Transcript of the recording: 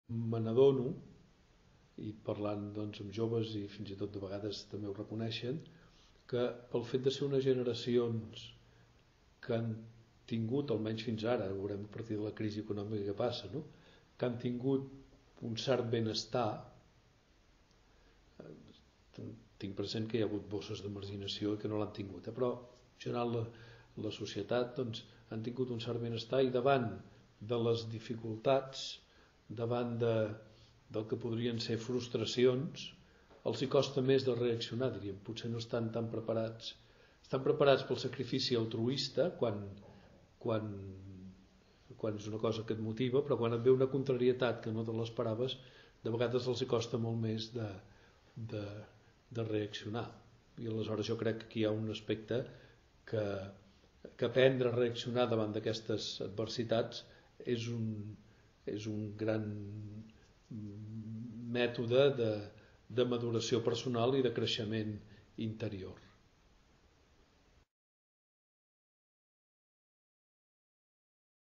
me n'adono, i parlant doncs, amb joves i fins i tot de vegades també ho reconeixen, que pel fet de ser unes generacions que han tingut, almenys fins ara, veurem a partir de la crisi econòmica que passa, no? Que han tingut un cert benestar, tinc present que hi ha hagut bosses de marginació i que no l'han tingut, però en general la societat doncs, han tingut un cert benestar i davant de les dificultats, davant del que podrien ser frustracions, els hi costa més de reaccionar, diríem. Potser no estan tan preparats. Estan preparats pel sacrifici altruista quan és una cosa que et motiva, però quan et ve una contrarietat que no te l'esperaves, de vegades els hi costa molt més de reaccionar. I aleshores jo crec que aquí hi ha un aspecte que aprendre a reaccionar davant d'aquestes adversitats és un gran mètode de maduració personal i de creixement interior.